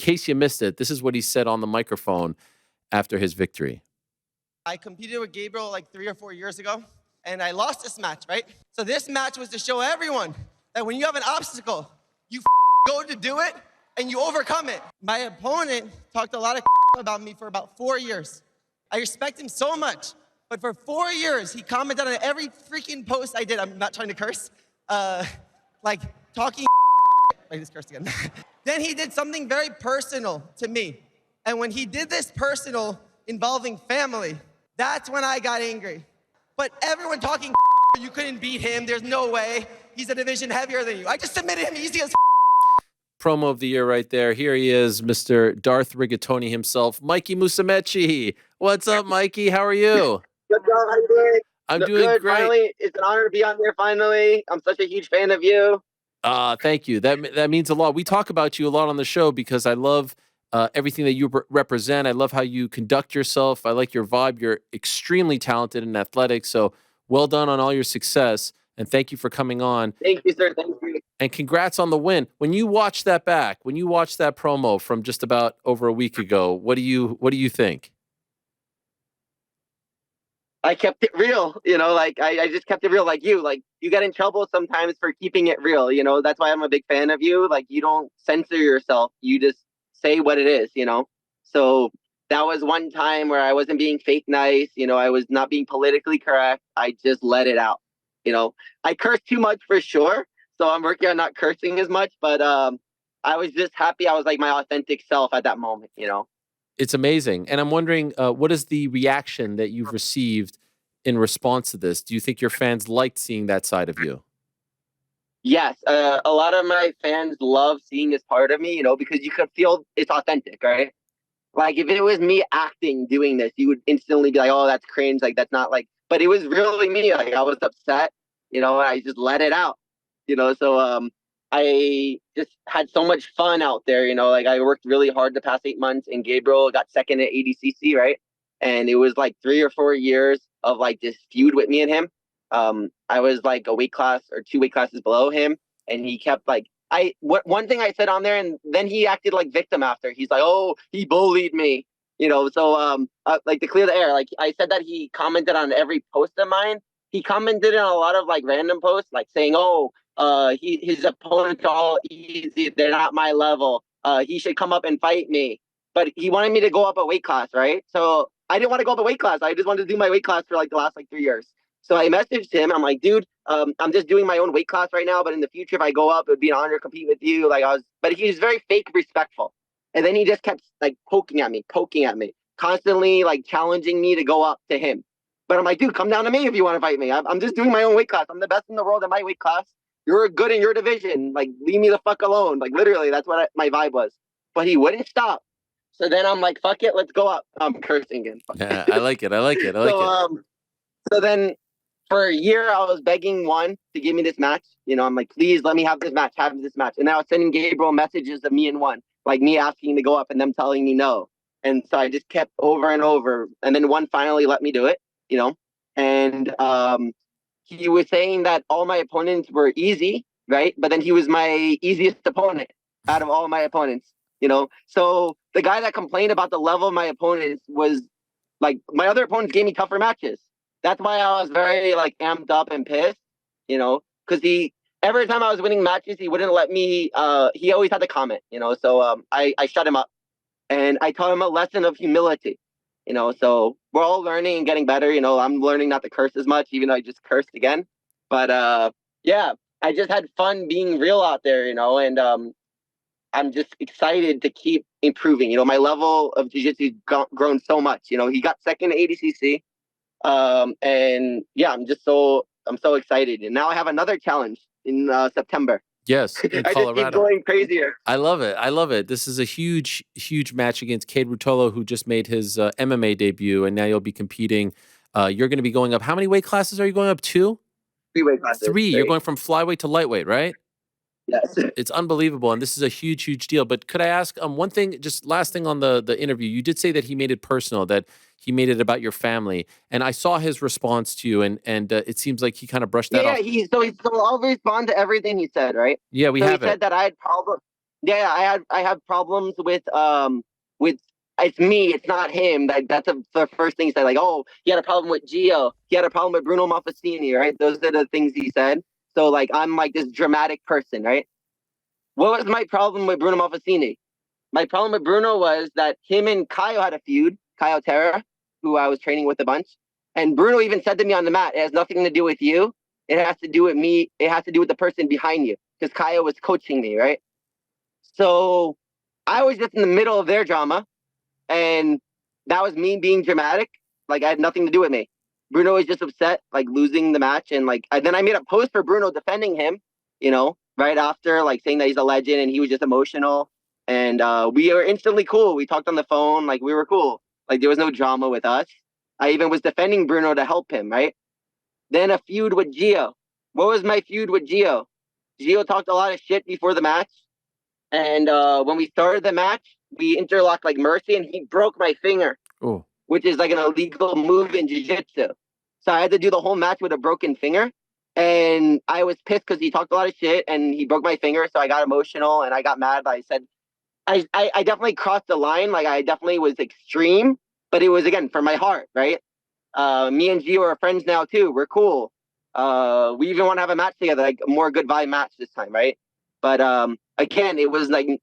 case you missed it, this is what he said on the microphone after his victory. I competed with Gabriel like 3 or 4 years ago, and I lost this match, right? So this match was to show everyone that when you have an obstacle, you go to do it, and you overcome it. My opponent talked a lot of about me for about 4 years. I respect him so much, but for 4 years, he commented on every freaking post I did. I'm not trying to curse. Like talking I just cursed again. Then he did something very personal to me. And when he did this personal involving family, that's when I got angry. But everyone talking you couldn't beat him, there's no way. He's a division heavier than you. I just submitted him easy as Promo of the year right there. Here he is, Mr. Darth Rigatoni himself, Mikey Musumeci. What's up, Mikey? How are you? Good, John. How you doing? I'm doing good. great. Finally, it's an honor to be on here finally. I'm such a huge fan of you. Thank you. That means a lot. We talk about you a lot on the show because I love everything that you represent. I love how you conduct yourself. I like your vibe. You're extremely talented and athletic. So well done on all your success. And thank you for coming on. Thank you, sir. Thank you. And congrats on the win. When you watch that back, when you watch that promo from just about over a week ago, what do you think? I kept it real, like I just kept it real like you. Like you get in trouble sometimes for keeping it real, That's why I'm a big fan of you. Like you don't censor yourself. You just say what it is, So that was one time where I wasn't being fake nice, I was not being politically correct. I just let it out. I curse too much for sure. So I'm working on not cursing as much, but I was just happy I was like my authentic self at that moment, It's amazing. And I'm wondering, what is the reaction that you've received in response to this? Do you think your fans liked seeing that side of you? Yes. A lot of my fans love seeing this part of me, because you could feel it's authentic, right? Like if it was me acting doing this, you would instantly be like, oh, that's cringe. Like that's not like, but it was really me. Like I was upset, and I just let it out, so I just had so much fun out there, like I worked really hard the past 8 months, and Gabriel got second at ADCC, right? And it was like 3 or 4 years of like this feud with me and him. I was like a weight class or 2 weight classes below him, and he kept like, one thing I said on there, and then he acted like victim after. He's like, oh, he bullied me, so like to clear the air, like I said that he commented on every post of mine. He commented on a lot of like random posts, like saying, oh, his opponents are all easy, they're not my level, he should come up and fight me. But he wanted me to go up a weight class, right? So I didn't want to go up a weight class. I just wanted to do my weight class for like the last like 3 years. So I messaged him. I'm like, dude, I'm just doing my own weight class right now, but in the future, if I go up, it would be an honor to compete with you. But he was very fake respectful. And then he just kept like poking at me, constantly like challenging me to go up to him. But I'm like, dude, come down to me if you want to fight me. I'm just doing my own weight class. I'm the best in the world in my weight class. You're good in your division. Like, leave me the fuck alone. Like, literally, that's what my vibe was. But he wouldn't stop. So then I'm like, fuck it, let's go up. I'm cursing again. Yeah, I like it. So then for a year, I was begging One to give me this match. I'm like, please let me have this match, And I was sending Gabriel messages of me and One, like me asking to go up and them telling me no. And so I just kept over and over. And then One finally let me do it, And he was saying that all my opponents were easy, right? But then he was my easiest opponent out of all my opponents, So the guy that complained about the level of my opponents was like, my other opponents gave me tougher matches. That's why I was very like amped up and pissed, because every time I was winning matches, he wouldn't let me, he always had to comment, So I shut him up, and I taught him a lesson of humility. So we're all learning and getting better. I'm learning not to curse as much, even though I just cursed again. But yeah, I just had fun being real out there, and I'm just excited to keep improving. My level of jiu-jitsu grown so much. He got second at ADCC, and yeah, I'm so excited. And now I have another challenge in September. Yes, in I Colorado. just keep going crazier. I love it. This is a huge match against Kade Ruotolo, who just made his MMA debut, and now you'll be competing. You're going to be going up. How many weight classes are you going up? 2? 3 weight classes. 3. You're going from flyweight to lightweight, right? Yes. It's unbelievable, and this is a huge deal. But could I ask one thing, just last thing on the interview? You did say that he made it personal, that he made it about your family, and I saw his response to you, and it seems like he kind of brushed that off. Yeah, so I'll respond to everything he said, right? Yeah, we have it. He said that I had problems. Yeah, I have problems with it's me, it's not him. That's the first thing he said. Like, oh, he had a problem with Gio. He had a problem with Bruno Maffesini, right? Those are the things he said. So like I'm like this dramatic person, right? What was my problem with Bruno Maffesini? My problem with Bruno was that him and Caio had a feud, Caio Terra, who I was training with a bunch. And Bruno even said to me on the mat, it has nothing to do with you. It has to do with me. It has to do with the person behind you. Because Caio was coaching me, right? So I was just in the middle of their drama. And that was me being dramatic. Like, I had nothing to do with me. Bruno was just upset, like, losing the match. And, like, then I made a post for Bruno defending him, right after, like, saying that he's a legend and he was just emotional. And we were instantly cool. We talked on the phone. Like, we were cool. Like, there was no drama with us. I even was defending Bruno to help him, right? Then a feud with Gio. What was my feud with Gio? Gio talked a lot of shit before the match. And when we started the match, we interlocked like Mercy, and he broke my finger, which is like an illegal move in Jiu-Jitsu. So I had to do the whole match with a broken finger. And I was pissed because he talked a lot of shit, and he broke my finger. So I got emotional, and I got mad. I said, I definitely crossed the line. Like, I definitely was extreme, but it was, again, for my heart, right? Me and Gio are friends now, too. We're cool. We even want to have a match together, like a more good vibe match this time, right? But again, it was like,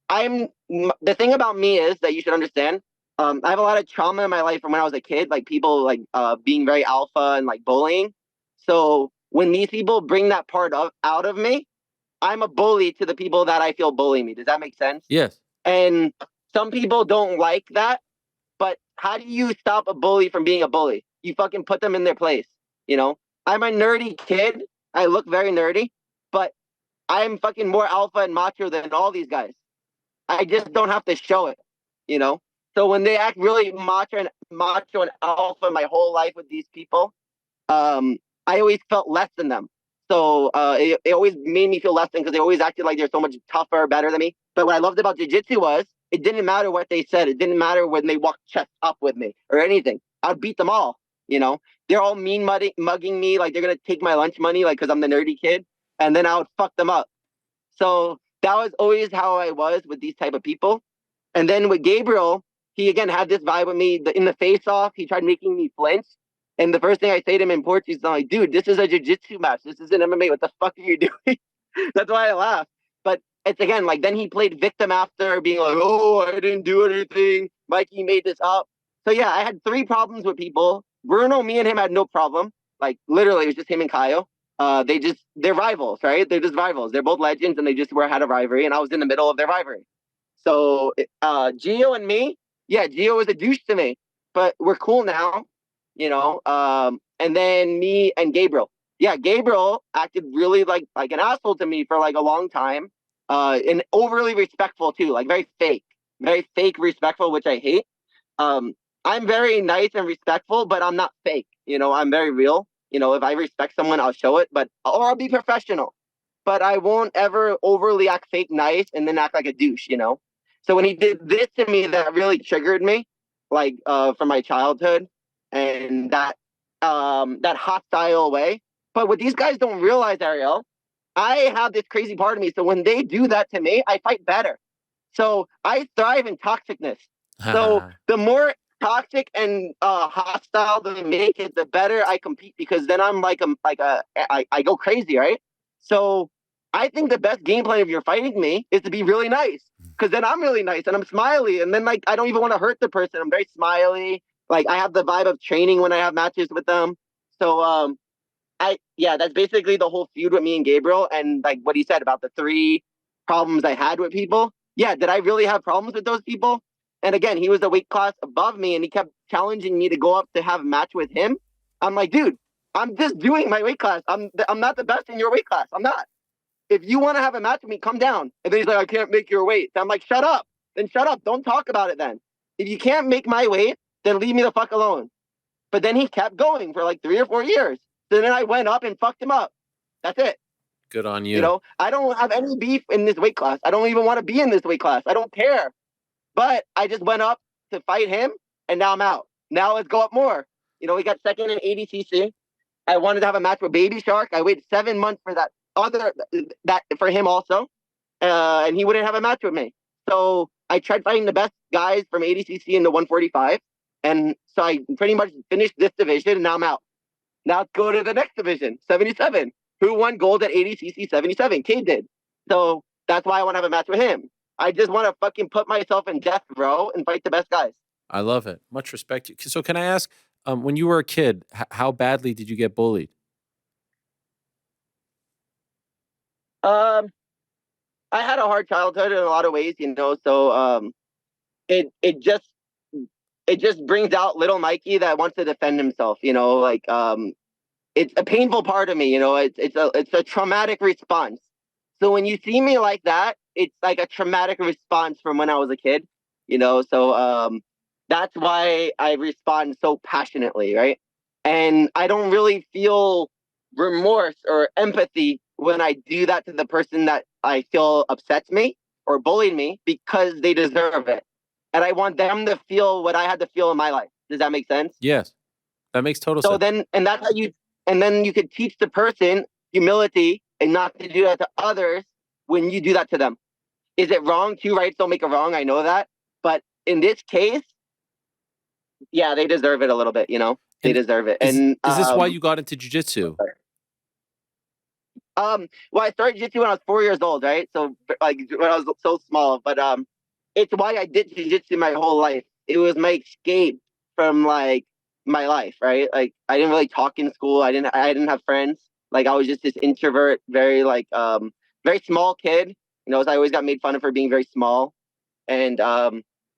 the thing about me is that you should understand, I have a lot of trauma in my life from when I was a kid, like people like being very alpha and like bullying. So when these people bring that part out of me, I'm a bully to the people that I feel bully me. Does that make sense? Yes. And some people don't like that, but how do you stop a bully from being a bully? You fucking put them in their place, I'm a nerdy kid. I look very nerdy, but I'm fucking more alpha and macho than all these guys. I just don't have to show it, So when they act really macho and alpha my whole life with these people, I always felt less than them. So it always made me feel less than because they always acted like they're so much tougher, better than me. But what I loved about jiu-jitsu was it didn't matter what they said. It didn't matter when they walked chest up with me or anything. I'd beat them all, They're all mugging me like they're going to take my lunch money like because I'm the nerdy kid. And then I would fuck them up. So that was always how I was with these type of people. And then with Gabriel, he again had this vibe with me in the face-off. He tried making me flinch. And the first thing I say to him in Portuguese, I'm like, dude, this is a jiu-jitsu match. This isn't MMA. What the fuck are you doing? That's why I laugh. But it's again, like then he played victim after being like, oh, I didn't do anything. Mikey made this up. So yeah, I had 3 problems with people. Bruno, me and him had no problem. Like literally it was just him and Caio. They're rivals, right? They're just rivals. They're both legends and they just had a rivalry and I was in the middle of their rivalry. So Gio and me, yeah, Gio was a douche to me, but we're cool now, and then me and Gabriel. Yeah, Gabriel acted really like an asshole to me for like a long time. And overly respectful too, like very fake respectful, which I hate. I'm very nice and respectful, but I'm not fake. I'm very real. If I respect someone, I'll show it, or I'll be professional. But I won't ever overly act fake nice and then act like a douche, So when he did this to me, that really triggered me, like from my childhood and that hostile way. But what these guys don't realize, Ariel, I have this crazy part of me. So when they do that to me, I fight better. So I thrive in toxicness. So the more toxic and hostile they make it, the better I compete because then I'm I go crazy, right? So I think the best game plan if you're fighting me is to be really nice because then I'm really nice and I'm smiley and then like I don't even want to hurt the person. I'm very smiley. Like I have the vibe of training when I have matches with them. So that's basically the whole feud with me and Gabriel and like what he said about the 3 problems I had with people. Yeah, did I really have problems with those people? And again, he was a weight class above me and he kept challenging me to go up to have a match with him. I'm like, dude, I'm just doing my weight class. I'm not the best in your weight class. I'm not. If you want to have a match with me, come down. And then he's like, I can't make your weight. So I'm like, shut up. Then shut up. Don't talk about it then. If you can't make my weight, then leave me the fuck alone. But then he kept going for like 3 or 4 years. So then I went up and fucked him up. That's it. Good on you. I don't have any beef in this weight class. I don't even want to be in this weight class. I don't care. But I just went up to fight him, and now I'm out. Now let's go up more. We got second in ADCC. I wanted to have a match with Baby Shark. I waited 7 months for that for him also. and he wouldn't have a match with me. So I tried fighting the best guys from ADCC in the 145, and so I pretty much finished this division, and now I'm out. Now let's go to the next division, 77. Who won gold at ADCC 77? Kade did. So that's why I want to have a match with him. I just want to fucking put myself in death row and fight the best guys. I love it. Much respect. So can I ask, when you were a kid, how badly did you get bullied? I had a hard childhood in a lot of ways, you know. So it just brings out little Mikey that wants to defend himself, you know. Like it's a painful part of me, you know. It's a traumatic response. So when you see me like that, it's like a traumatic response from when I was a kid, you know. So that's why I respond so passionately, right? And I don't really feel remorse or empathy when I do that to the person that I feel upsets me or bullied me, because they deserve it. And I want them to feel what I had to feel in my life. Does that make sense? Yes, that makes total So sense. then, and that's how and then you could teach the person humility and not to do that to others when you do that to them. Is it wrong? Two rights don't make a wrong. I know that. But in this case, yeah, they deserve it a little bit, you know? They deserve it. Is this why and you got into jiu-jitsu? well, I started jiu-jitsu when I was 4 years old, right? So like when I was so small, but it's why I did jiu-jitsu my whole life. It was my escape from like my life, right? Like I didn't really talk in school. I didn't have friends. Like I was just this introvert, very like very small kid. You know, so I always got made fun of for being very small. And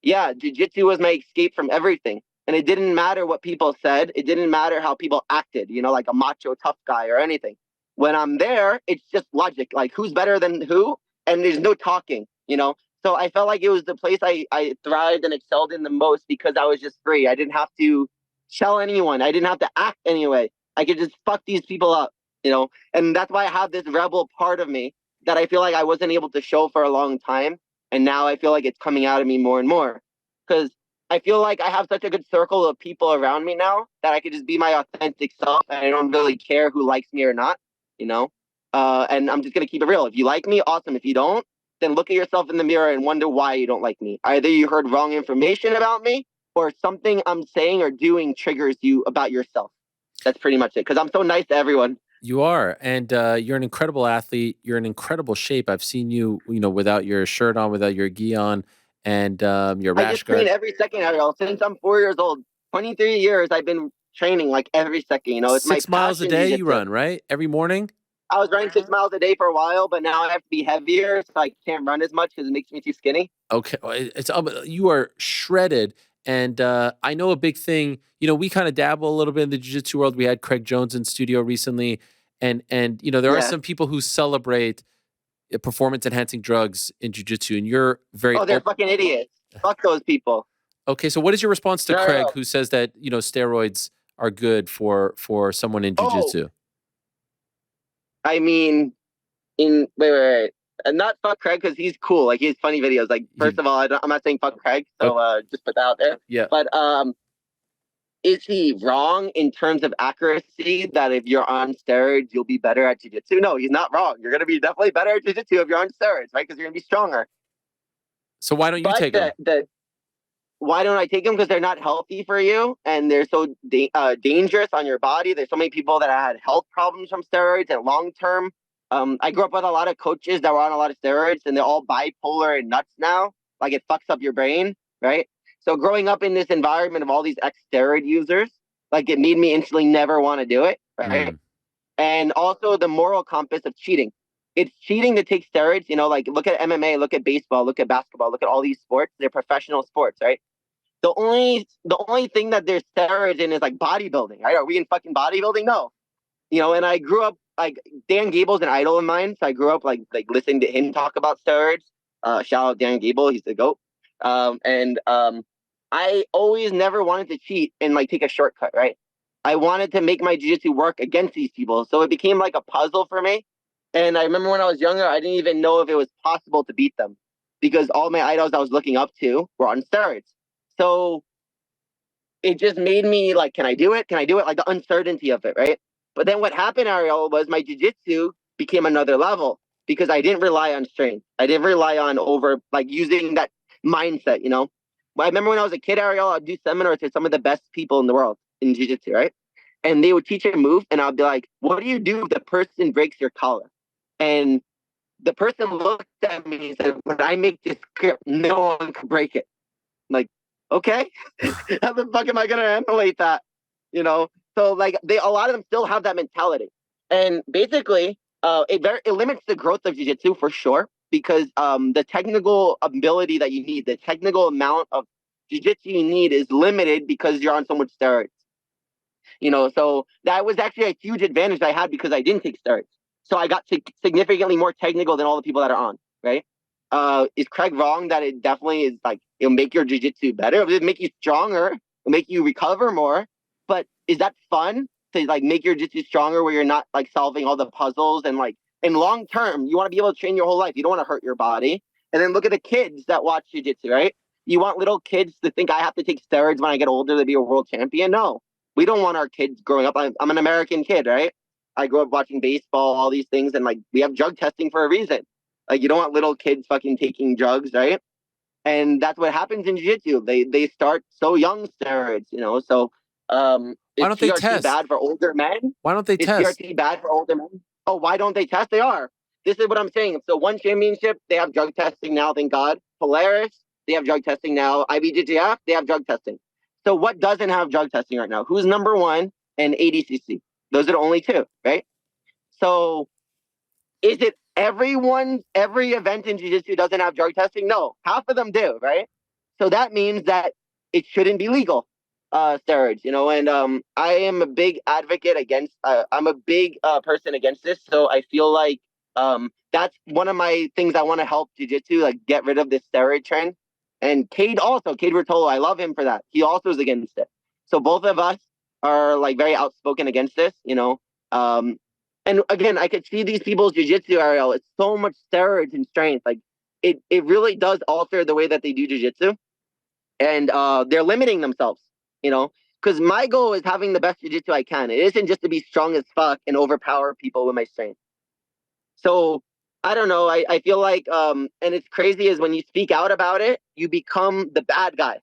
yeah, jiu-jitsu was my escape from everything. And it didn't matter what people said. It didn't matter how people acted, you know, like a macho tough guy or anything. When I'm there, it's just logic, like who's better than who, and there's no talking, you know. So I felt like it was the place I thrived and excelled in the most, because I was just free. I didn't have to tell anyone. I didn't have to act anyway. I could just fuck these people up, you know. And that's why I have this rebel part of me that I feel like I wasn't able to show for a long time. And now I feel like it's coming out of me more and more, because I feel like I have such a good circle of people around me now that I could just be my authentic self, and I don't really care who likes me or not, you know. And I'm just going to keep it real. If you like me, awesome. If you don't, then look at yourself in the mirror and wonder why you don't like me. Either you heard wrong information about me, or something I'm saying or doing triggers you about yourself. That's pretty much it, because I'm so nice to everyone. You are, and you're an incredible athlete. You're in incredible shape. I've seen you, you know, without your shirt on, without your gi on, and your I rash just train guard. every second, Ariel. Since I'm 4 years old, 23 years, I've been training like every second. You know, it's my 6 miles a passion, day you jiu-jitsu. run, right? Every morning? I was running 6 miles a day for a while, but now I have to be heavier, so I can't run as much because it makes me too skinny. Okay, well, you are shredded, and I know a big thing. You know, we kind of dabble a little bit in the jiu-jitsu world. We had Craig Jones in studio recently, and you know there are Yeah. some people who celebrate performance enhancing drugs in jiu-jitsu, and you're very Oh, they're fucking idiots. Fuck those people. okay. So, what is your response to No, no, Craig, no. who says that you know steroids are good for someone in Oh, jiu-jitsu? I mean, wait. And not fuck Craig, because he's cool. Like, he has funny videos. Like, first of all, I'm not saying fuck Craig, so just put that out there. Yeah. But is he wrong in terms of accuracy that if you're on steroids, you'll be better at jiu-jitsu? No, he's not wrong. You're going to be definitely better at jiu-jitsu if you're on steroids, right? Because you're going to be stronger. So why don't you But take them? why don't I take them? Because they're not healthy for you, and they're so dangerous on your body. There's so many people that had health problems from steroids and long term. I grew up with a lot of coaches that were on a lot of steroids, and they're all bipolar and nuts now. Like, it fucks up your brain, right? So growing up in this environment of all these ex-steroid users, like, it made me instantly never want to do it, right? And also the moral compass of cheating. It's cheating to take steroids. You know, like, look at MMA, look at baseball, look at basketball, look at all these sports. They're professional sports, right? The only thing that there's steroids in is like bodybuilding, right? Are we in fucking bodybuilding? No. You know, and I grew up like Dan Gable's an idol of mine, so I grew up like listening to him talk about steroids. Shout out Dan Gable, he's the GOAT. I always never wanted to cheat and like take a shortcut, right? I wanted to make my jiu-jitsu work against these people, so it became like a puzzle for me. And I remember when I was younger, I didn't even know if it was possible to beat them, because all my idols I was looking up to were on steroids. So it just made me like, can I do it? Can I do it? Like, the uncertainty of it, right? But then what happened, Ariel, was my jiu-jitsu became another level, because I didn't rely on strength. I didn't rely on using that mindset, I remember when I was a kid, Ariel, I'd do seminars with some of the best people in the world in jiu-jitsu, right? And they would teach a move, and I'd be like, what do you do if the person breaks your collar? And the person looked at me and said, when I make this grip, no one can break it. I'm like, okay, how the fuck am I going to emulate that? So a lot of them still have that mentality. And basically, it limits the growth of jiu-jitsu for sure, because the technical ability that you need, the technical amount of jiu-jitsu you need is limited because you're on so much steroids. So that was actually a huge advantage I had because I didn't take steroids. So I got significantly more technical than all the people that are on, right? Is Craig wrong that it definitely is it'll make your jiu-jitsu better? It'll make you stronger. It'll make you recover more. But is that fun to make your jiu-jitsu stronger where you're not solving all the puzzles and in long term, you want to be able to train your whole life. You don't want to hurt your body. And then look at the kids that watch jiu-jitsu, right? You want little kids to think I have to take steroids when I get older to be a world champion? No, we don't want our kids growing up. I'm an American kid, right? I grew up watching baseball, all these things, and we have drug testing for a reason. You don't want little kids fucking taking drugs, right? And that's what happens in jiu-jitsu. They start so young, steroids, So Why don't they CRT test? bad for older men? Why don't they test? Is CRT bad for older men? Oh, why don't they test? They are. This is what I'm saying. So one championship, they have drug testing now, thank God. Polaris, they have drug testing now. IBJJF, they have drug testing. So what doesn't have drug testing right now? Who's number one? And ADCC. Those are the only two, right? So is it every event in jiu-jitsu doesn't have drug testing? No, half of them do, right? So that means that it shouldn't be legal, steroids, and I am a big advocate against, I'm a big person against this. So I feel that's one of my things I want to help jiu-jitsu, get rid of this steroid trend. And Kade Ruotolo, I love him for that. He also is against it. So both of us are very outspoken against this, and again, I could see these people's jiu-jitsu, Ariel. It's so much steroids and strength. It really does alter the way that they do jiu-jitsu. And they're limiting themselves, because my goal is having the best jiu-jitsu I can. It isn't just to be strong as fuck and overpower people with my strength. So I don't know. I feel and it's crazy is when you speak out about it, you become the bad guy.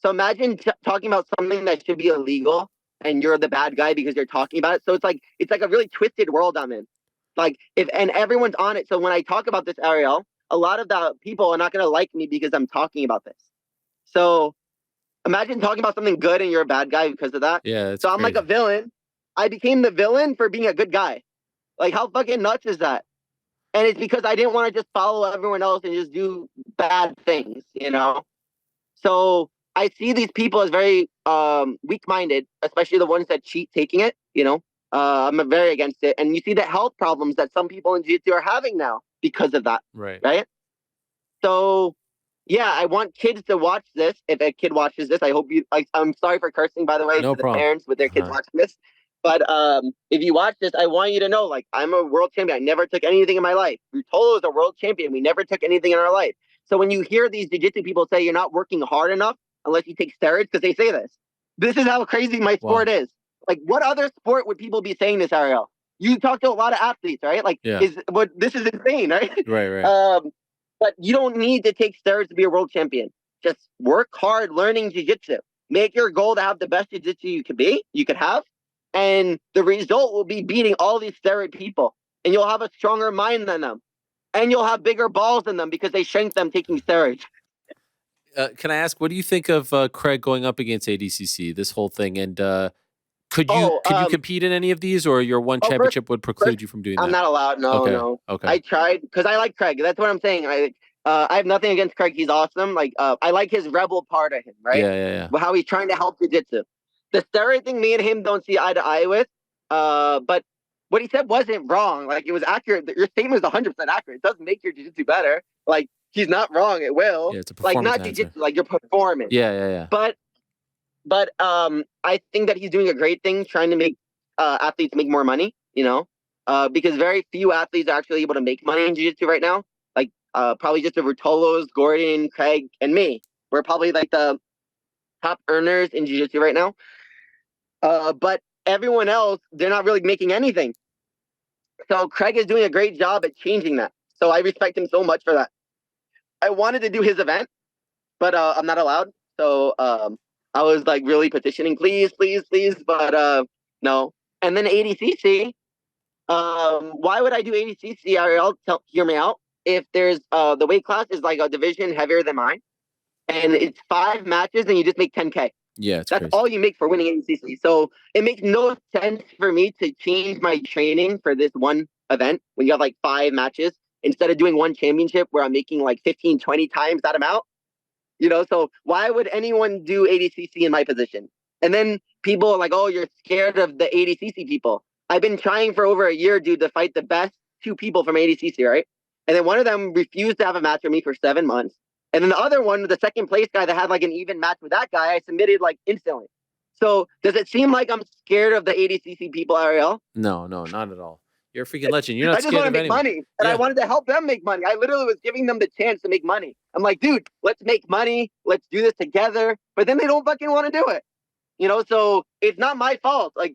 So imagine talking about something that should be illegal and you're the bad guy because you're talking about it. So it's a really twisted world I'm in. And everyone's on it. So when I talk about this, Ariel, a lot of the people are not going to like me because I'm talking about this. So imagine talking about something good and you're a bad guy because of that. Yeah. So I'm crazy. like a villain. I became the villain for being a good guy. How fucking nuts is that? And it's because I didn't want to just follow everyone else and just do bad things, So I see these people as very weak-minded, especially the ones that cheat taking it, I'm very against it. And you see the health problems that some people in jiu-jitsu are having now because of that. Right? So, yeah, I want kids to watch this. If a kid watches this, I hope you... I'm sorry for cursing, by the way, no to problem. The parents with their kids watching this. But if you watch this, I want you to know, I'm a world champion. I never took anything in my life. Ruotolo is a world champion. We never took anything in our life. So when you hear these jiu-jitsu people say you're not working hard enough unless you take steroids, because they say this is how crazy my sport is. What other sport would people be saying this, Ariel? You talk to a lot of athletes, right? This is insane, right? Right. But you don't need to take steroids to be a world champion. Just work hard learning jiu-jitsu. Make your goal to have the best jiu-jitsu you could have. And the result will be beating all these steroid people. And you'll have a stronger mind than them. And you'll have bigger balls than them because they shanked them taking steroids. Can I ask, what do you think of Craig going up against ADCC, this whole thing? And could you compete in any of these, or your one championship would preclude you from doing that? I'm not allowed. No. Okay. I tried because I like Craig. That's what I'm saying. I have nothing against Craig. He's awesome. I like his rebel part of him, right? Yeah. How he's trying to help jiu-jitsu. The steroid thing, me and him don't see eye to eye with. But what he said wasn't wrong. It was accurate. Your statement is 100% accurate. It doesn't make your jiu-jitsu better. He's not wrong. It will. Yeah, it's a performance not jiu-jitsu, your performance. Yeah. But I think that he's doing a great thing trying to make athletes make more money, because very few athletes are actually able to make money in jiu-jitsu right now. Probably just the Ruotolos, Gordon, Craig, and me. We're probably the top earners in jiu-jitsu right now. But everyone else, they're not really making anything. So Craig is doing a great job at changing that. So I respect him so much for that. I wanted to do his event, but I'm not allowed. So I was like really petitioning, please, please, please, but no. And then ADCC. Why would I do ADCC? Hear me out. If there's the weight class is like a division heavier than mine, and it's 5 matches, and you just make 10K. Yeah, that's That's crazy. all you make for winning ADCC. So it makes no sense for me to change my training for this one event when you have like 5 matches instead of doing one championship where I'm making like 15, 20 times that amount. You know, so why would anyone do ADCC in my position? And then people are like, oh, you're scared of the ADCC people. I've been trying for over a year, dude, to fight the best 2 people from ADCC, right? And then one of them refused to have a match with me for 7 months. And then the other one, the second place guy that had like an even match with that guy, I submitted like instantly. So does it seem like I'm scared of the ADCC people, Ariel? No, not at all. You're a freaking legend. You're not I just scared want of to make anyone. money, and I wanted to help them make money. I literally was giving them the chance to make money. I'm like, dude, let's make money. Let's do this together. But then they don't fucking want to do it. You know, so it's not my fault. Like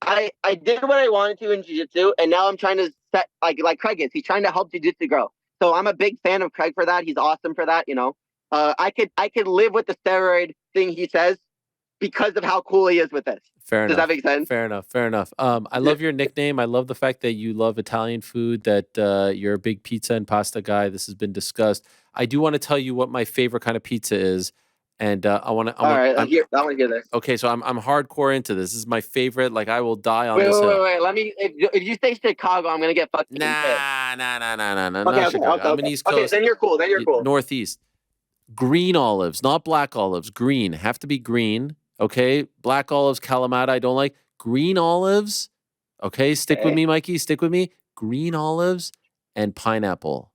I did what I wanted to in jiu-jitsu, and now I'm trying to set like Craig is. He's trying to help jiu-jitsu grow. So I'm a big fan of Craig for that. He's awesome for that. You know, I could live with the steroid thing he says because of how cool he is with this. Fair enough. Does that make sense? Fair enough. I love your nickname. I love the fact that you love Italian food, that you're a big pizza and pasta guy. This has been discussed. I do want to tell you what my favorite kind of pizza is. And I want to. All right, I want to hear this. Okay, so I'm hardcore into this. This is my favorite. Like I will die on wait, this. Wait. Let me. If you say Chicago, I'm gonna get fucking pissed. Nah. Okay, Not Chicago. I'm an East Coast. Okay, then you're cool. Northeast. Green olives, not black olives. Green have to be green. Okay, black olives, Kalamata, I don't like. Green olives. Okay, stick with me, Mikey. Stick with me. Green olives and pineapple.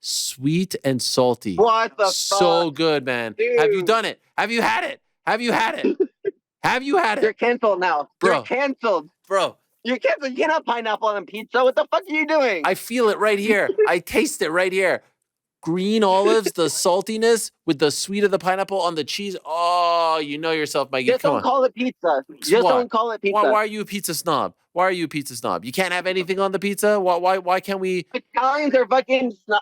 Sweet and salty. What the So fuck? good, man. Dude. Have you done it? Have you had it? Have you had it? Have you had it? You're canceled now. Bro. You're canceled. Bro. You're canceled. You can't have pineapple on pizza. What the fuck are you doing? I feel it right here. I taste it right here. Green olives, the saltiness with the sweet of the pineapple on the cheese. Oh, you know yourself, Mikey. Just Come don't on. call it pizza. Just don't call it pizza. Why are you a pizza snob? Why are you a pizza snob? You can't have anything on the pizza? Why can't we? Italians are fucking snob.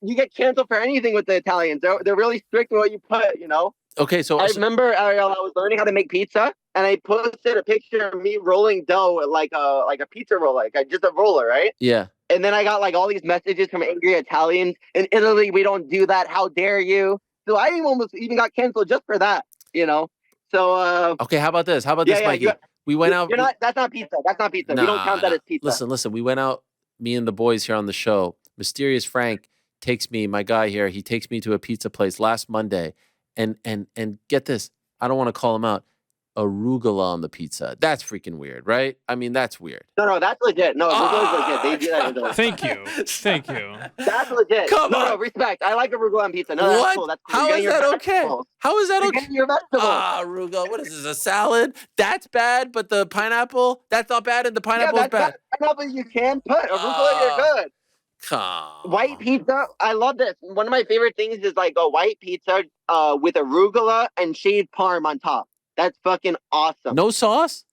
You get canceled for anything with the Italians. They're really strict with what you put, you know? Okay, so I remember, Ariel, I was learning how to make pizza, and I posted a picture of me rolling dough like a pizza roll, just a roller, right? Yeah. And then I got like all these messages from angry Italians. In Italy, we don't do that. How dare you? So I almost even got canceled just for that, you know? So okay, how about this? Mikey? We went out. That's not pizza. That's not pizza. We don't count that as pizza. Listen. We went out, me and the boys here on the show. Mysterious Frank takes me, my guy here, he takes me to a pizza place last Monday. And get this, I don't want to call him out. Arugula on the pizza. That's freaking weird, right? I mean, that's weird. No, that's legit. No, arugula is legit. They do that in Italy. Thank you. That's legit. Come on. No, respect. I like arugula on pizza. No, What? that's cool. That's cool. How is that okay? How is that You're okay? getting your vegetables. Arugula. What is this? A salad? That's bad, but the pineapple, that's not bad, and the pineapple's bad. Pineapple you can put. Arugula, you're good. Come. White pizza, I love this. One of my favorite things is like a white pizza with arugula and shaved parm on top. That's fucking awesome. No sauce?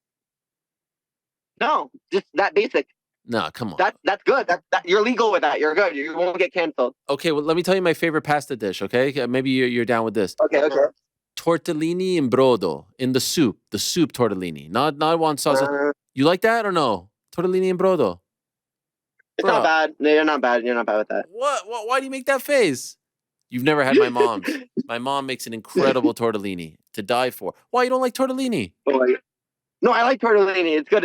No, just that basic. No, come on. That's good. You're legal with that. You're good. You won't get canceled. Okay, well, let me tell you my favorite pasta dish, okay? Maybe you're down with this. Okay. Tortellini in brodo, in the soup tortellini, not one salsa. You like that or no? Tortellini in brodo. It's not bad. No, you're not bad. You're not bad with that. What? Why do you make that face? You've never had my mom's. My mom makes an incredible tortellini to die for. Why you don't like tortellini? No, I like tortellini. It's good.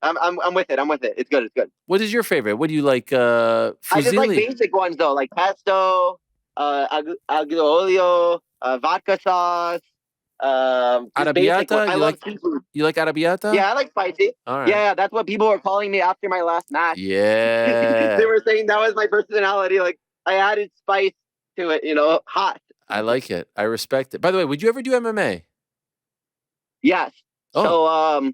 I'm with it. It's good. What is your favorite? What do you like? Fusilli? I just like basic ones though, like pesto, aglio olio, vodka sauce. Arrabbiata? You like arrabbiata? Yeah, I like spicy. All right. Yeah, that's what people were calling me after my last match. Yeah. They were saying that was my personality. Like I added spice to it, you know, hot. I like it. I respect it. By the way, would you ever do MMA? Yes. Oh. So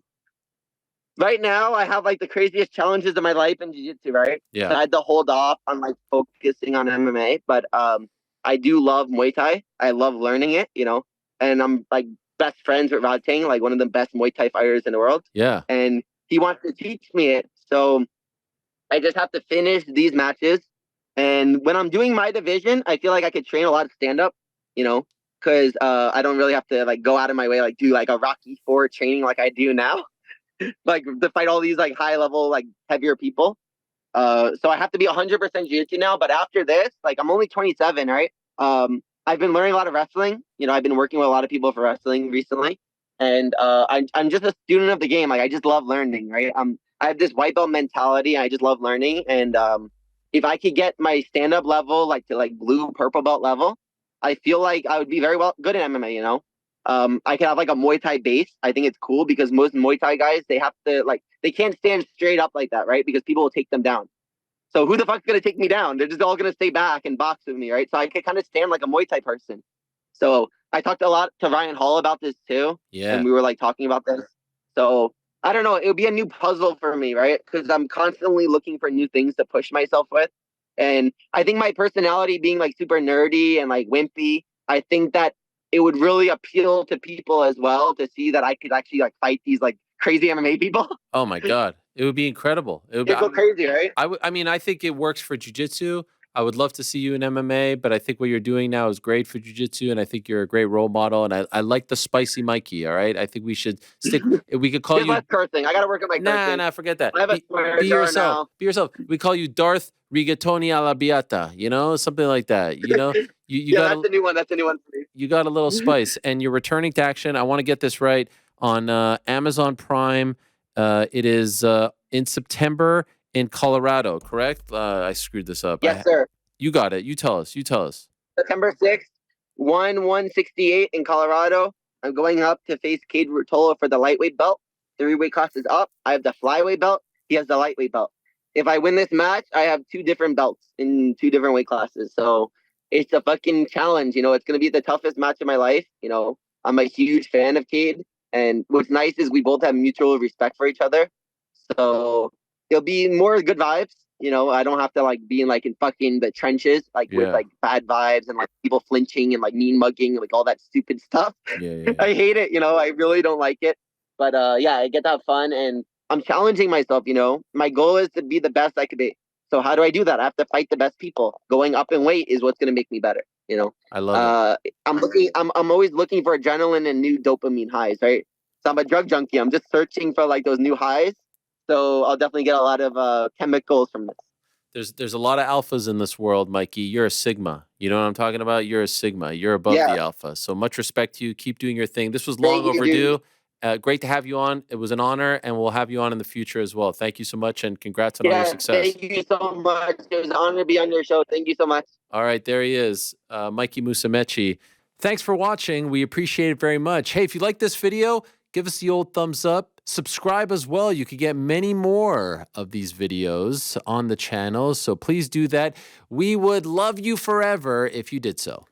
right now I have like the craziest challenges of my life in jiu-jitsu, right? Yeah. So I had to hold off on like focusing on MMA, but I do love Muay Thai. I love learning it, you know, and I'm like best friends with Rod Tang, like one of the best Muay Thai fighters in the world. Yeah. And he wants to teach me it. So I just have to finish these matches. And when I'm doing my division, I feel like I could train a lot of stand up, you know, because I don't really have to like go out of my way, like do like a Rocky 4 training like I do now, like to fight all these like high level, like heavier people. So I have to be 100% jiu-jitsu now. But after this, like I'm only 27, right? I've been learning a lot of wrestling. You know, I've been working with a lot of people for wrestling recently, and I'm just a student of the game. Like I just love learning, right? I have this white belt mentality. I just love learning, and if I could get my stand-up level like to like blue purple belt level, I feel like I would be very well good in MMA. You know, I could have like a Muay Thai base. I think it's cool because most Muay Thai guys they have to like they can't stand straight up like that, right? Because people will take them down. So who the fuck's gonna take me down? They're just all gonna stay back and box with me, right? So I could kind of stand like a Muay Thai person. So I talked a lot to Ryan Hall about this too, Yeah. and we were like talking about this. So I don't know. It would be a new puzzle for me, right? Because I'm constantly looking for new things to push myself with, and I think my personality being like super nerdy and like wimpy, I think that it would really appeal to people as well to see that I could actually like fight these like crazy MMA people. Oh my God. It would be incredible. It would be, It'd go crazy, right? I mean, I think it works for jiu-jitsu. I would love to see you in MMA, but I think what you're doing now is great for jiu-jitsu, and I think you're a great role model. And I like the spicy Mikey. All right, I think we should stick. We could call Just you. less cursing. I gotta work on my cursing. Nah, forget that. I have a swear Be jar yourself. now. Be yourself. We call you Darth Rigatoni alla Beata. You know, something like that. You know, you Yeah, got that's a new one. That's a new one for me. you got a little spice, and you're returning to action. I want to get this right on Amazon Prime. It is in September in Colorado, correct? I screwed this up. Yes, sir. You got it. You tell us. You tell us. September 6th, 168 in Colorado. I'm going up to face Kade Ruotolo for the lightweight belt. 3 weight classes up. I have the flyweight belt. He has the lightweight belt. If I win this match, I have 2 different belts in 2 different weight classes. So it's a fucking challenge. You know, it's going to be the toughest match of my life. You know, I'm a huge fan of Kade. And what's nice is we both have mutual respect for each other. So it'll be more good vibes. You know, I don't have to like be in like in fucking the trenches, like with like bad vibes and like people flinching and like mean mugging and like all that stupid stuff. Yeah. I hate it. You know, I really don't like it. But yeah, I get that fun and I'm challenging myself. You know, my goal is to be the best I could be. So how do I do that? I have to fight the best people. Going up in weight is what's going to make me better. You know, I love it. I'm always looking for adrenaline and new dopamine highs, right? So I'm a drug junkie. I'm just searching for like those new highs. So I'll definitely get a lot of chemicals from this. There's a lot of alphas in this world, Mikey. You're a sigma. You know what I'm talking about? You're a sigma. You're above the alpha. So much respect to you. Keep doing your thing. This was long overdue. Great to have you on. It was an honor, and we'll have you on in the future as well. Thank you so much, and congrats on all your success. Thank you so much. It was an honor to be on your show. Thank you so much. All right, there he is, Mikey Musumeci. Thanks for watching. We appreciate it very much. Hey, if you like this video, give us the old thumbs up. Subscribe as well. You could get many more of these videos on the channel, so please do that. We would love you forever if you did so.